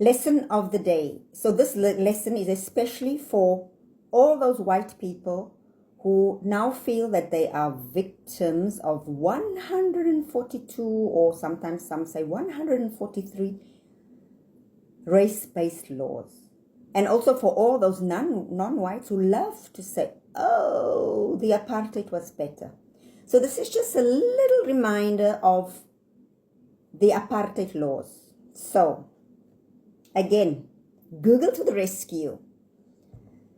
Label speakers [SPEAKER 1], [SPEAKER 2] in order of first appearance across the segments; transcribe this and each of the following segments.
[SPEAKER 1] Lesson of the day. So this lesson is especially for all those white people who now feel that they are victims of 142, or sometimes some say 143 race-based laws. And also for all those non-whites who love to say, oh, the apartheid was better. So this is just a little reminder of the apartheid laws. So, again, Google to the rescue.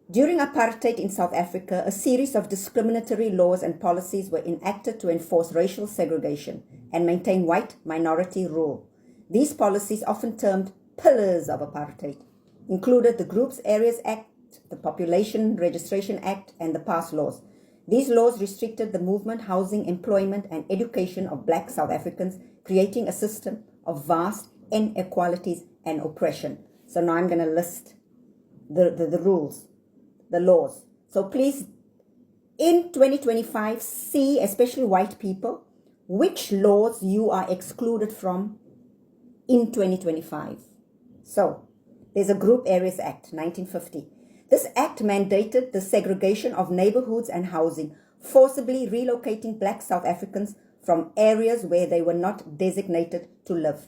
[SPEAKER 1] During apartheid in South Africa, a series of discriminatory laws and policies were enacted to enforce racial segregation and maintain white minority rule. These policies, often termed pillars of apartheid, included the Groups Areas Act, the Population Registration Act, and the Pass Laws. These laws restricted the movement, housing, employment, and education of black South Africans, creating a system of vast inequalities and oppression. So now I'm going to list the rules, the laws. So please, in 2025, see, especially white people, which laws you are excluded from in 2025. So, there's a Group Areas Act, 1950. This act mandated the segregation of neighborhoods and housing, forcibly relocating black South Africans from areas where they were not designated to live.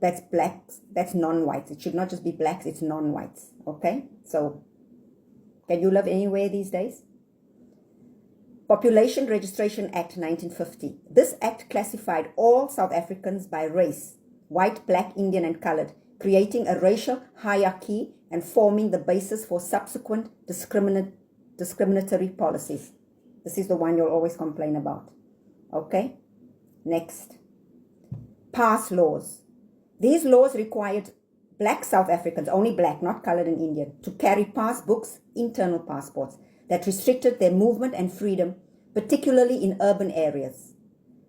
[SPEAKER 1] That's blacks, that's non-whites. It should not just be blacks, it's non-whites, okay? So, can you live anywhere these days? Population Registration Act, 1950. This act classified all South Africans by race, white, black, Indian, and colored, creating a racial hierarchy and forming the basis for subsequent discriminatory policies. This is the one you'll always complain about. Okay? Next. Pass laws. These laws required black South Africans, only black, not colored and Indian, to carry pass books, internal passports, that restricted their movement and freedom, particularly in urban areas.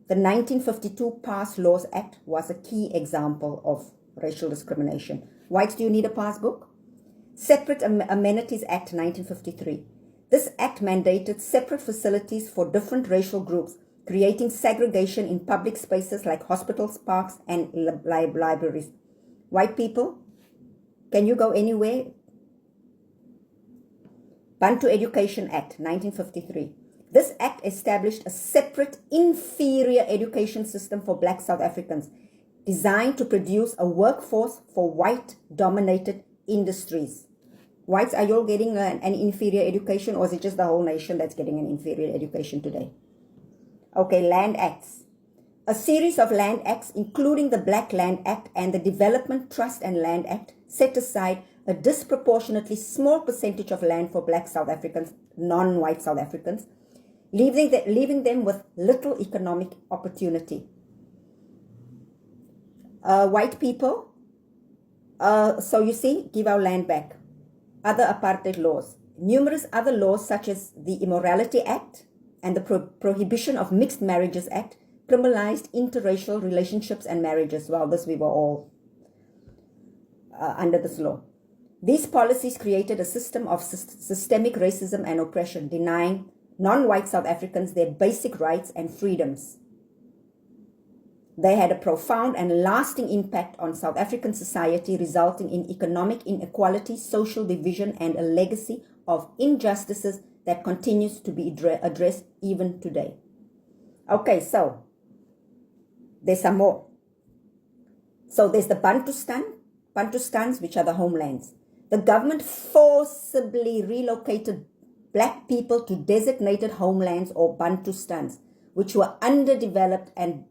[SPEAKER 1] The 1952 Pass Laws Act was a key example of racial discrimination. Whites, do you need a passbook? Separate Amenities Act, 1953. This act mandated separate facilities for different racial groups, creating segregation in public spaces like hospitals, parks, and libraries. White people, can you go anywhere? Bantu Education Act, 1953. This act established a separate inferior education system for black South Africans, designed to produce a workforce for white-dominated industries. Whites, are you all getting an inferior education, or is it just the whole nation that's getting an inferior education today? Okay, Land Acts. A series of land acts, including the Black Land Act and the Development Trust and Land Act, set aside a disproportionately small percentage of land for black South Africans, non-white South Africans, leaving them with little economic opportunity. White people, so you see, give our land back. Other apartheid laws. Numerous other laws such as the Immorality Act and the Prohibition of Mixed Marriages Act criminalized interracial relationships and marriages. Well, this we were all under this law. These policies created a system of systemic racism and oppression, denying non-white South Africans their basic rights and freedoms. They had a profound and lasting impact on South African society, resulting in economic inequality, social division, and a legacy of injustices that continues to be addressed even today. Okay, so there's some more. So there's the Bantustans, which are the homelands. The government forcibly relocated black people to designated homelands or Bantustans, which were underdeveloped and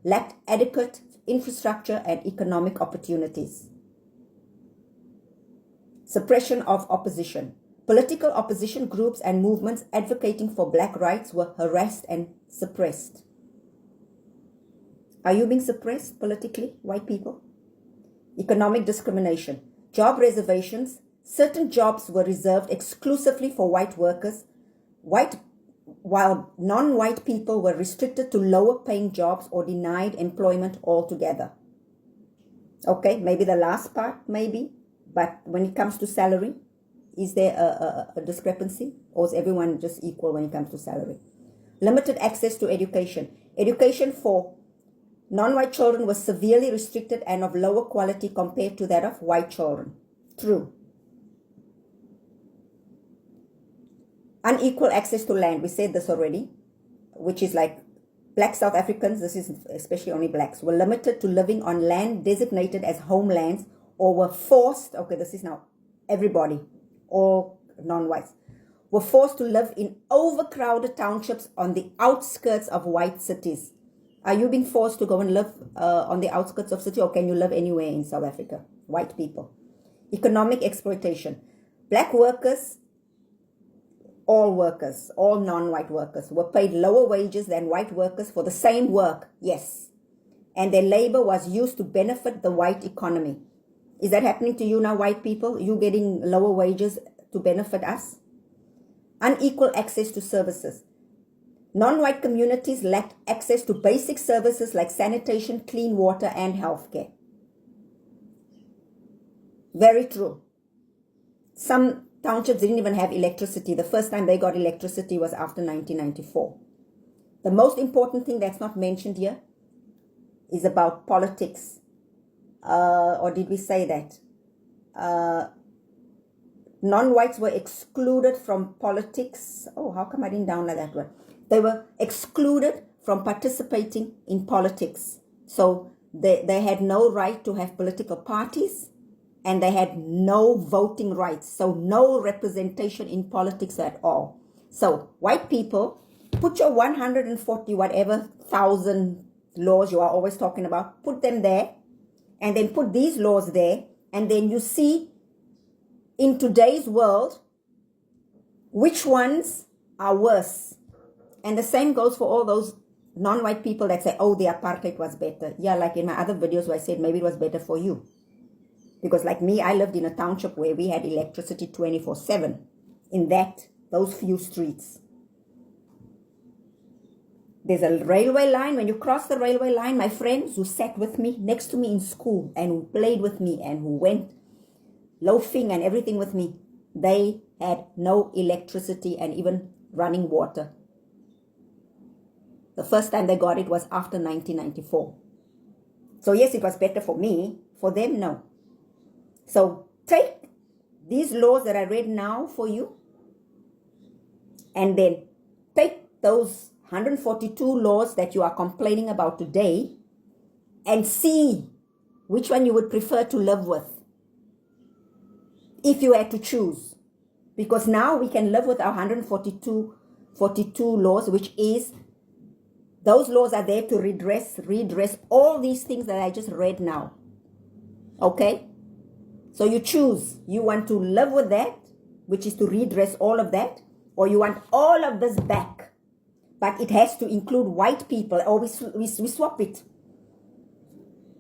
[SPEAKER 1] lacked adequate infrastructure and economic opportunities. Suppression of opposition. Political opposition groups and movements advocating for black rights were harassed and suppressed. Are you being suppressed politically, white people? Economic discrimination. Job reservations. Certain jobs were reserved exclusively for white workers, while non-white people were restricted to lower paying jobs or denied employment altogether. Okay, maybe the last part, maybe, but when it comes to salary, is there a discrepancy, or is everyone just equal when it comes to salary? Limited access to education. Education for Non-white children were severely restricted and of lower quality compared to that of white children. True. Unequal access to land, we said this already, which is like black South Africans, this is especially only blacks, were limited to living on land designated as homelands or were forced, okay, this is now everybody, all non-whites, were forced to live in overcrowded townships on the outskirts of white cities. Are you being forced to go and live on the outskirts of city, or can you live anywhere in South Africa? White people. Economic exploitation. Black workers, all non-white workers, were paid lower wages than white workers for the same work, yes. And their labor was used to benefit the white economy. Is that happening to you now, white people? You getting lower wages to benefit us? Unequal access to services. Non-white communities lacked access to basic services like sanitation, clean water, and healthcare. Very true. Some townships didn't even have electricity. The first time they got electricity was after 1994. The most important thing that's not mentioned here is about politics. Or did we say that? Non-whites were excluded from politics. Oh, how come I didn't download that one? They were excluded from participating in politics. So they had no right to have political parties, and they had no voting rights. So no representation in politics at all. So white people, put your 140 whatever thousand laws you are always talking about, put them there, and then put these laws there, and then you see in today's world which ones are worse. And the same goes for all those non-white people that say, oh, the apartheid was better. Yeah, like in my other videos where I said maybe it was better for you. Because like me, I lived in a township where we had electricity 24/7 in those few streets. There's a railway line. When you cross the railway line, my friends who sat with me, next to me in school, and who played with me, and who went loafing and everything with me, they had no electricity and even running water. The first time they got it was after 1994. So yes, it was better for me. For them, no. So take these laws that I read now for you, and then take those 142 laws that you are complaining about today and see which one you would prefer to live with if you had to choose. Because now we can live with our 142 laws, which is, those laws are there to redress all these things that I just read now. Okay? So you choose. You want to live with that, which is to redress all of that, or you want all of this back. But it has to include white people, or we swap it.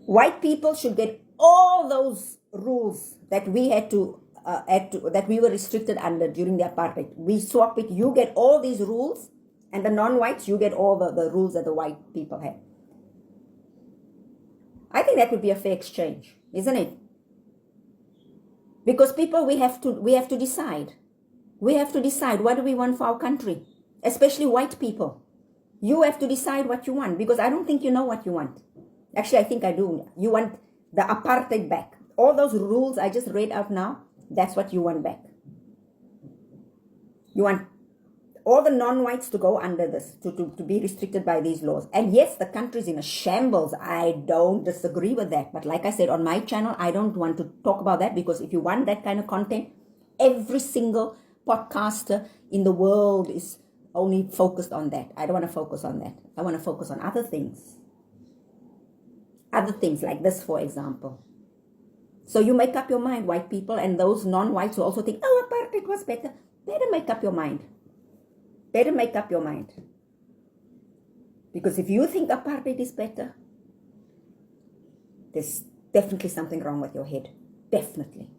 [SPEAKER 1] White people should get all those rules that we had to, that we were restricted under during the apartheid. We swap it. You get all these rules, and the non-whites, you get all the rules that the white people had. I think that would be a fair exchange, isn't it? Because people, we have to decide. We have to decide, what do we want for our country? Especially white people. You have to decide what you want, because I don't think you know what you want. Actually, I think I do. You want the apartheid back. All those rules I just read out now, that's what you want back. You want all the non-whites to go under this, to be restricted by these laws. And yes, the country's in a shambles. I don't disagree with that. But like I said, on my channel, I don't want to talk about that, because if you want that kind of content, every single podcaster in the world is only focused on that. I don't want to focus on that. I want to focus on other things. Other things like this, for example. So you make up your mind, white people, and those non-whites who also think, oh, apartheid was better. Better make up your mind. Better make up your mind. Because if you think apartheid is better, there's definitely something wrong with your head. Definitely.